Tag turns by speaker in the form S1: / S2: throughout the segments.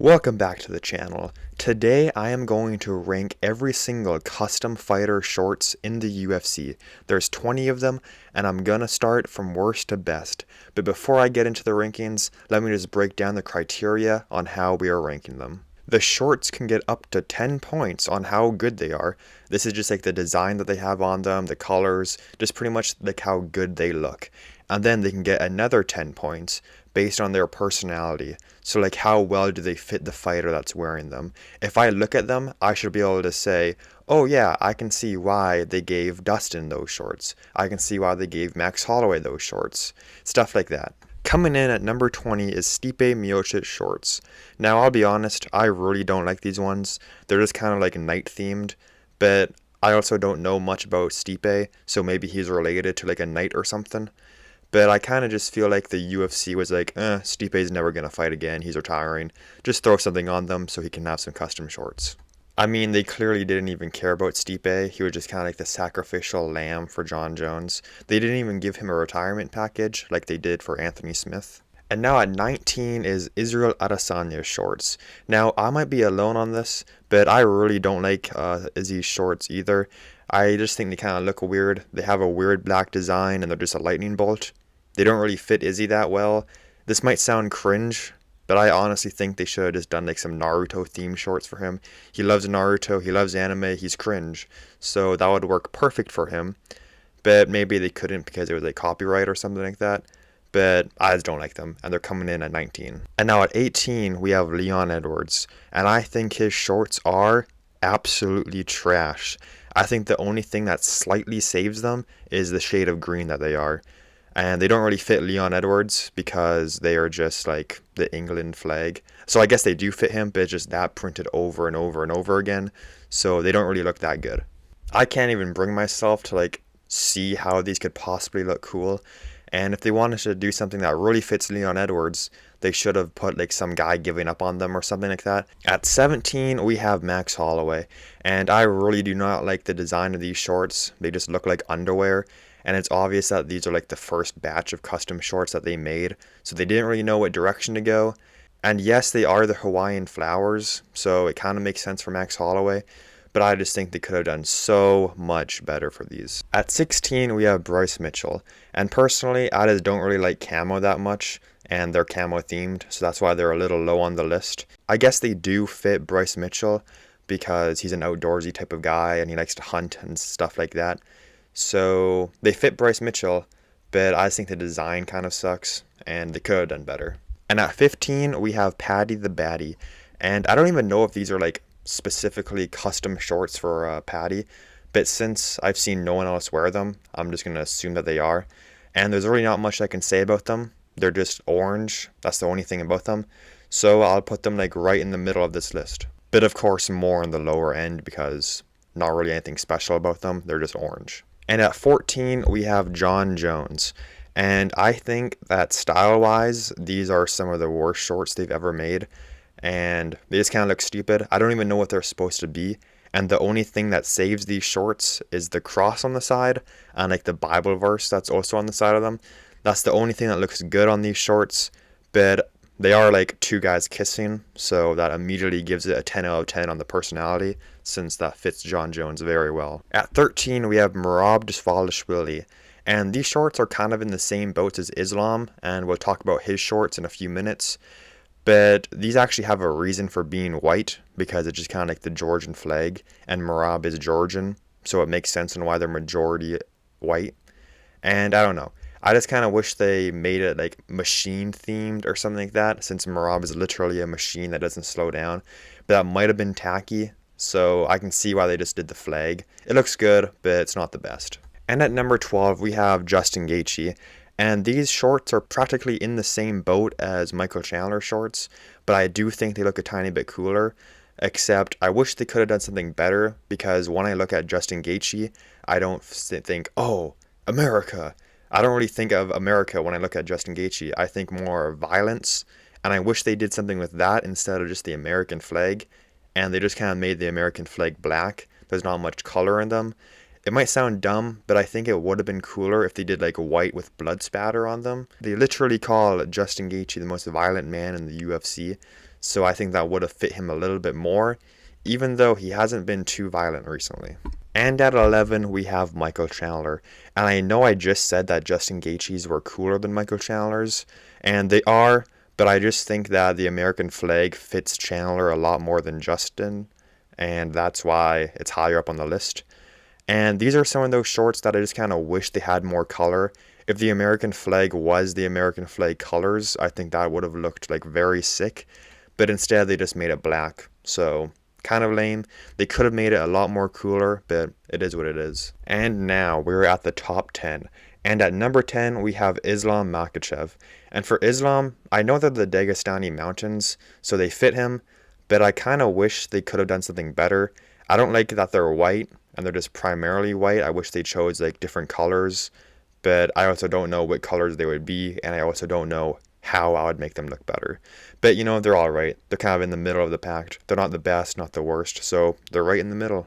S1: Welcome back to the channel. Today I am going to rank every single custom fighter shorts in the UFC. There's 20 of them and I'm gonna start from worst to best. But before I get into the rankings, let me just break down the criteria on how we are ranking them. The shorts can get up to 10 points on how good they are. This is just like the design that they have on them, the colors, just pretty much like how good they look. And then they can get another 10 points based on their personality. So like how well do they fit the fighter that's wearing them. If I look at them, I should be able to say, oh yeah, I can see why they gave Dustin those shorts. I can see why they gave Max Holloway those shorts. Stuff like that. Coming in at number 20 is Stipe Miocic shorts. Now I'll be honest, I really don't like these ones. They're just kind of like night themed, but I also don't know much about Stipe, so maybe he's related to like a knight or something. But I kind of just feel like the UFC was like, Stipe's never going to fight again, he's retiring. Just throw something on them so he can have some custom shorts. I mean, they clearly didn't even care about Stipe. He was just kind of like the sacrificial lamb for Jon Jones. They didn't even give him a retirement package like they did for Anthony Smith. And now at 19 is Israel Adesanya's shorts. Now, I might be alone on this, but I really don't like Izzy's shorts either. I just think they kind of look weird. They have a weird black design and they're just a lightning bolt. They don't really fit Izzy that well. This might sound cringe, but I honestly think they should have just done like some Naruto themed shorts for him. He loves Naruto, he loves anime, he's cringe. So that would work perfect for him. But maybe they couldn't because it was like copyright or something like that. But I just don't like them, and they're coming in at 19. And now at 18, we have Leon Edwards, and I think his shorts are absolutely trash. I think the only thing that slightly saves them is the shade of green that they are. And they don't really fit Leon Edwards because they are just like the England flag. So I guess they do fit him, but it's just that printed over and over and over again. So they don't really look that good. I can't even bring myself to like see how these could possibly look cool. And if they wanted to do something that really fits Leon Edwards, they should have put like some guy giving up on them or something like that. At 17, we have Max Holloway. And I really do not like the design of these shorts. They just look like underwear. And it's obvious that these are like the first batch of custom shorts that they made. So they didn't really know what direction to go. And yes, they are the Hawaiian flowers. So it kind of makes sense for Max Holloway. But I just think they could have done so much better for these. At 16, we have Bryce Mitchell. And personally, I just don't really like camo that much. And they're camo themed. So that's why they're a little low on the list. I guess they do fit Bryce Mitchell because he's an outdoorsy type of guy and he likes to hunt and stuff like that. So they fit Bryce Mitchell, but I just think the design kind of sucks, and they could have done better. And at 15, we have Patty the Baddie. And I don't even know if these are like specifically custom shorts for Patty, but since I've seen no one else wear them, I'm just going to assume that they are. And there's really not much I can say about them. They're just orange. That's the only thing about them. So I'll put them like right in the middle of this list. But of course more on the lower end because not really anything special about them. They're just orange. And at 14, we have Jon Jones. And I think that style-wise, these are some of the worst shorts they've ever made. And they just kind of look stupid. I don't even know what they're supposed to be. And the only thing that saves these shorts is the cross on the side and like the Bible verse that's also on the side of them. That's the only thing that looks good on these shorts. But they are like two guys kissing, so that immediately gives it a 10 out of 10 on the personality, since that fits Jon Jones very well. At 13, we have Merab Dvalishvili, and these shorts are kind of in the same boat as Islam, and we'll talk about his shorts in a few minutes. But these actually have a reason for being white, because it's just kind of like the Georgian flag, and Merab is Georgian, so it makes sense on why they're majority white. And I don't know. I just kind of wish they made it like machine themed or something like that, since Merab is literally a machine that doesn't slow down. But that might have been tacky, so I can see why they just did the flag. It looks good, but it's not the best. And at number 12, we have Justin Gaethje. And these shorts are practically in the same boat as Michael Chandler's shorts, but I do think they look a tiny bit cooler. Except I wish they could have done something better, because when I look at Justin Gaethje, I don't think, oh, America. I don't really think of America when I look at Justin Gaethje. I think more violence, and I wish they did something with that instead of just the American flag. And they just kind of made the American flag black. There's not much color in them. It might sound dumb, but I think it would have been cooler if they did like white with blood spatter on them. They literally call Justin Gaethje the most violent man in the UFC. so I think that would have fit him a little bit more, even though he hasn't been too violent recently. And at 11, we have Michael Chandler. And I know I just said that Justin Gaethje's were cooler than Michael Chandler's, and they are, but I just think that the American flag fits Chandler a lot more than Justin, and that's why it's higher up on the list. And these are some of those shorts that I just kind of wish they had more color. If the American flag was the American flag colors, I think that would have looked like very sick, but instead they just made it black. So kind of lame. They could have made it a lot more cooler, but it is what it is. And now we're at the top 10. And at number 10, we have Islam Makhachev. And for Islam, I know they're the Dagestani mountains, so they fit him, but I kind of wish they could have done something better. I don't like that they're white, and they're just primarily white. I wish they chose like different colors, but I also don't know what colors they would be, and I also don't know how I would make them look better. But you know, they're all right. They're kind of in the middle of the pack. They're not the best, not the worst, so they're right in the middle.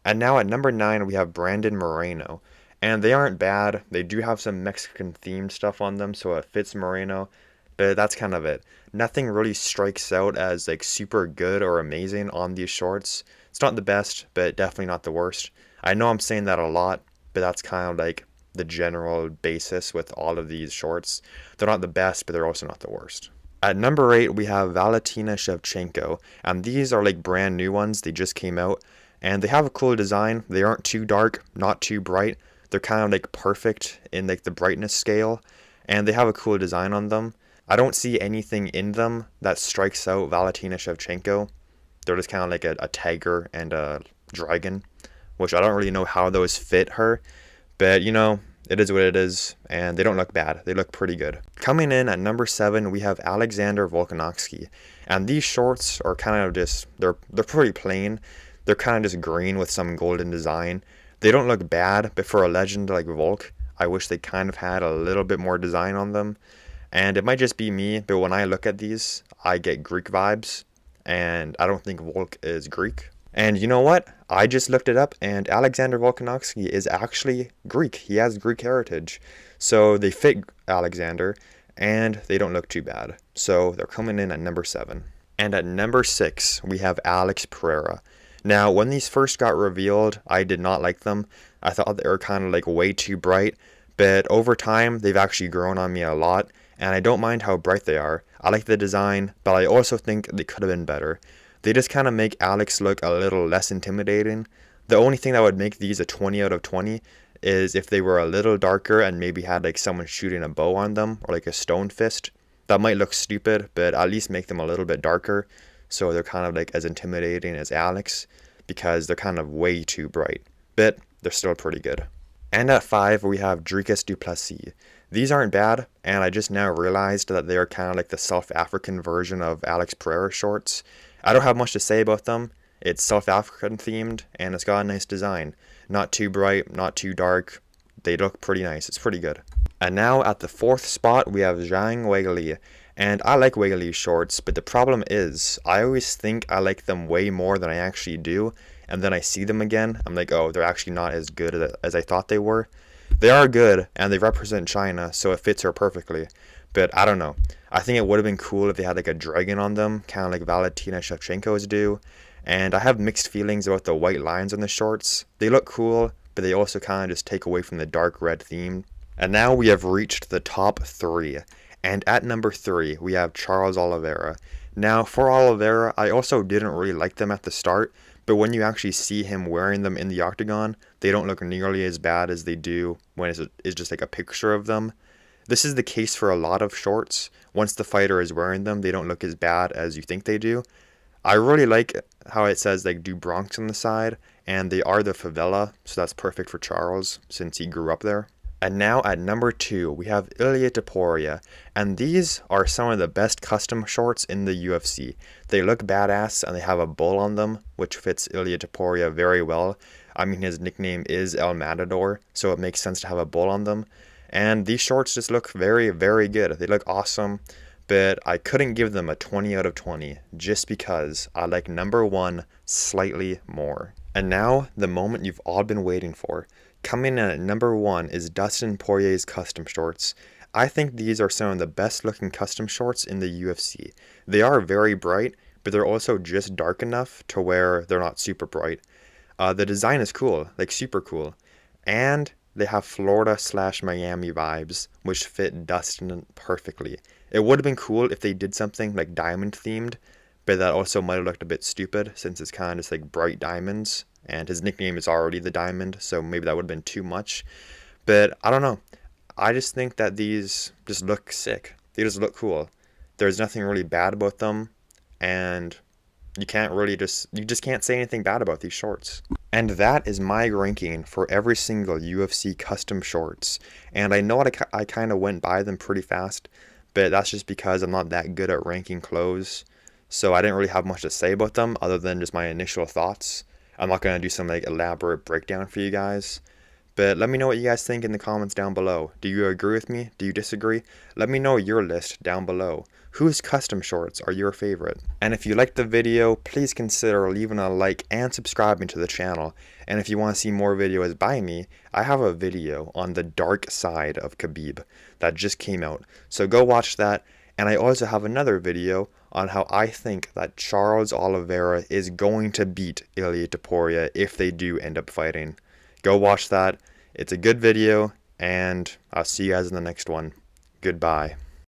S1: And now at number 9, we have Brandon Moreno. And they aren't bad. They do have some Mexican themed stuff on them, so it fits Moreno, but that's kind of it. Nothing really strikes out as like super good or amazing on these shorts. It's not the best, but definitely not the worst. I know I'm saying that a lot, but that's kind of like the general basis with all of these shorts. They're not the best, but they're also not the worst. At number 8, we have Valentina Shevchenko, and these are like brand new ones. They just came out, and they have a cool design. They aren't too dark, not too bright. They're kind of like perfect in like the brightness scale, and they have a cool design on them. I don't see anything in them that strikes out Valentina Shevchenko. They're just kind of like a tiger and a dragon, which I don't really know how those fit her, but you know, it is what it is, and they don't look bad. They look pretty good. Coming in at number 7, we have Alexander Volkanovski, and these shorts are kind of just, they're pretty plain. They're kind of just green with some golden design. They don't look bad, but for a legend like Volk, I wish they kind of had a little bit more design on them. And it might just be me, but when I look at these, I get Greek vibes, and I don't think Volk is Greek. And you know what? I just looked it up, and Alexander Volkanovski is actually Greek. He has Greek heritage. So they fit Alexander, and they don't look too bad. So they're coming in at number 7. And at number 6, we have Alex Pereira. Now, when these first got revealed, I did not like them. I thought they were kind of like way too bright, but over time, they've actually grown on me a lot, and I don't mind how bright they are. I like the design, but I also think they could have been better. They just kind of make Alex look a little less intimidating. The only thing that would make these a 20 out of 20 is if they were a little darker and maybe had like someone shooting a bow on them or like a stone fist. That might look stupid, but at least make them a little bit darker so they're kind of like as intimidating as Alex, because they're kind of way too bright. But they're still pretty good. And at 5, we have Dricus du Plessis. These aren't bad, and I just now realized that they're kind of like the South African version of Alex Pereira shorts. I don't have much to say about them. It's South African themed, and it's got a nice design. Not too bright, not too dark. They look pretty nice. It's pretty good. And now at the 4th spot, we have Zhang Weili. And I like Weili's shorts, but the problem is, I always think I like them way more than I actually do, and then I see them again, I'm like, oh, they're actually not as good as I thought they were. They are good, and they represent China, so it fits her perfectly, but I don't know. I think it would have been cool if they had like a dragon on them, kind of like Valentina Shevchenko's do, and I have mixed feelings about the white lines on the shorts. They look cool, but they also kind of just take away from the dark red theme. And now we have reached the top 3. And at number 3, we have Charles Oliveira. Now, for Oliveira, I also didn't really like them at the start, but when you actually see him wearing them in the Octagon, they don't look nearly as bad as they do when it's just like a picture of them. This is the case for a lot of shorts. Once the fighter is wearing them, they don't look as bad as you think they do. I really like how it says like Du Bronx on the side, and they are the favela, so that's perfect for Charles since he grew up there. And now at number 2, we have Ilia Topuria, and these are some of the best custom shorts in the UFC. They look badass, and they have a bull on them, which fits Ilia Topuria very well. I mean, his nickname is El Matador, so it makes sense to have a bull on them. And these shorts just look very, very good. They look awesome, but I couldn't give them a 20 out of 20, just because I like number 1 slightly more. And now, the moment you've all been waiting for. Coming in at number 1 is Dustin Poirier's custom shorts. I think these are some of the best looking custom shorts in the UFC. They are very bright, but they're also just dark enough to where they're not super bright. The design is cool, like super cool. And they have Florida/Miami vibes, which fit Dustin perfectly. It would have been cool if they did something like diamond themed, but that also might have looked a bit stupid since it's kind of just like bright diamonds. And his nickname is already the Diamond, so maybe that would have been too much. But I don't know. I just think that these just look sick. They just look cool. There's nothing really bad about them, and you just can't say anything bad about these shorts. And that is my ranking for every single UFC custom shorts. And I know I kind of went by them pretty fast, but that's just because I'm not that good at ranking clothes. So I didn't really have much to say about them other than just my initial thoughts. I'm not going to do some like elaborate breakdown for you guys. But let me know what you guys think in the comments down below. Do you agree with me? Do you disagree? Let me know your list down below. Whose custom shorts are your favorite? And if you liked the video, please consider leaving a like and subscribing to the channel. And if you want to see more videos by me, I have a video on the dark side of Khabib that just came out. So go watch that. And I also have another video on how I think that Charles Oliveira is going to beat Ilia Topuria if they do end up fighting. Go watch that. It's a good video, and I'll see you guys in the next one. Goodbye.